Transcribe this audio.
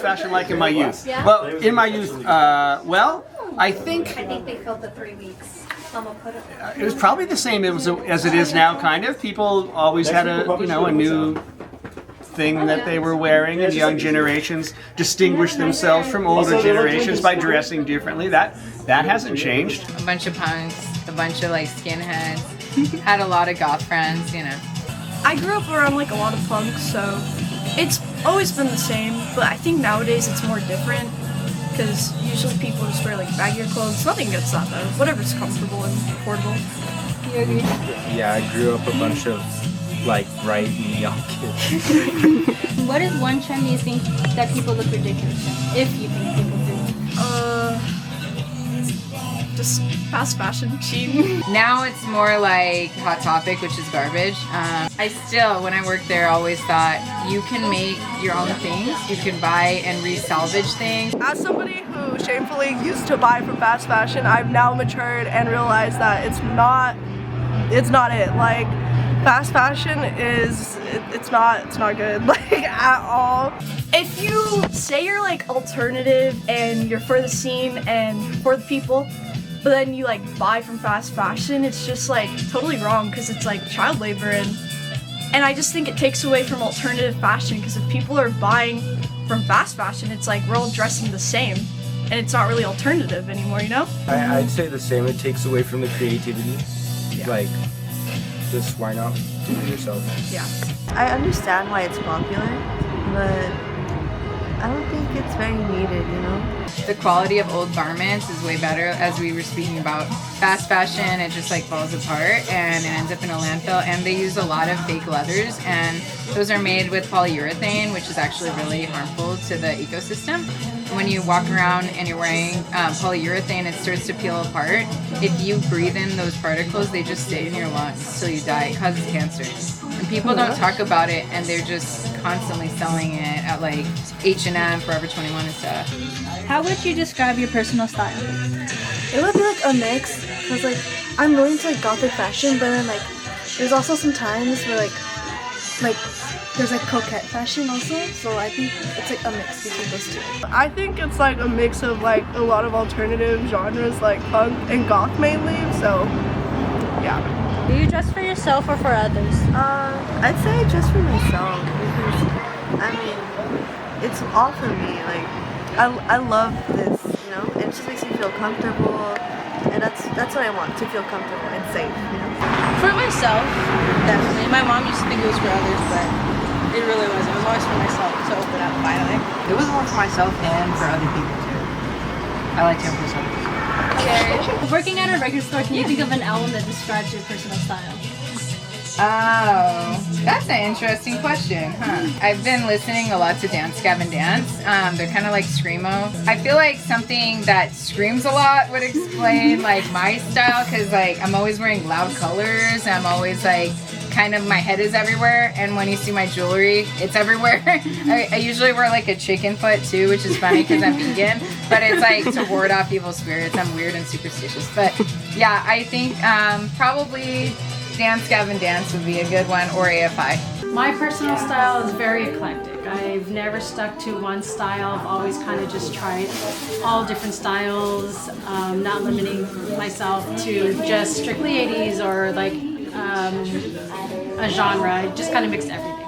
fast fashion like in my youth? Well, in my youth, well, I think they filled the 3 weeks. it was probably the same as it is now, kind of. People always had a new thing that they were wearing, and young generations distinguished themselves from older generations by dressing differently. That hasn't changed. A bunch of punks, a bunch of like skinheads. Had a lot of goth friends, you know. I grew up around like a lot of punks, so it's always been the same, but I think nowadays it's more different because usually people just wear like baggier clothes. Nothing against that though, whatever's comfortable and affordable. You agree? Yeah, I grew up a bunch of like bright neon kids. What is one trend you think that people look ridiculous in? If you think people do. Just fast fashion, cheap. Now it's more like Hot Topic, which is garbage. I still, when I worked there, always thought you can make your own things. You can buy and re-salvage things. As somebody who shamefully used to buy from fast fashion, I've now matured and realized that it's not it. Like, fast fashion it's not good, like, at all. If you say you're like alternative and you're for the scene and for the people, but then you like buy from fast fashion, it's just like totally wrong because it's like child labor, and I just think it takes away from alternative fashion because if people are buying from fast fashion, it's like we're all dressing the same and it's not really alternative anymore, you know? I'd say the same. It takes away from the creativity. Yeah. Like, just why not do it yourself? Yeah. I understand why it's popular, but I don't think it's very needed, you know? The quality of old garments is way better. As we were speaking about fast fashion, it just like falls apart and it ends up in a landfill, and they use a lot of fake leathers, and those are made with polyurethane, which is actually really harmful to the ecosystem. When you walk around and you're wearing polyurethane, it starts to peel apart. If you breathe in those particles, they just stay in your lungs till you die. It causes cancer. And people don't talk about it, and they're just constantly selling it at like H&M, Forever 21 and stuff. How would you describe your personal style? It would be like a mix, because like I'm really into like gothic fashion, but then like there's also some times where like there's like coquette fashion also, so I think it's like a mix between those two. I think it's like a mix of like a lot of alternative genres like punk and goth mainly, so yeah. Do you dress for yourself or for others? I'd say just for myself because I mean it's all for me. Like I love this, you know. It just makes me feel comfortable, and that's what I want, to feel comfortable and safe, you know. For myself, definitely. My mom used to think it was for others, but it really wasn't. It was always for myself to open up finally. It was more for myself and for other people too. I like to impress others. Okay. Working at a record store, can you think of an album that describes your personal style? Oh, that's an interesting question, huh? I've been listening a lot to Dance Gavin Dance. They're kind of like screamo. I feel like something that screams a lot would explain like my style, because like I'm always wearing loud colors. I'm always like kind of, my head is everywhere, and when you see my jewelry, it's everywhere. I usually wear like a chicken foot too, which is funny because I'm vegan, but it's like to ward off evil spirits. I'm weird and superstitious, but yeah, I think probably Dance Gavin Dance would be a good one, or AFI. My personal style is very eclectic. I've never stuck to one style. I've always kind of just tried all different styles, not limiting myself to just strictly 80s or like a genre. I just kind of mixed everything.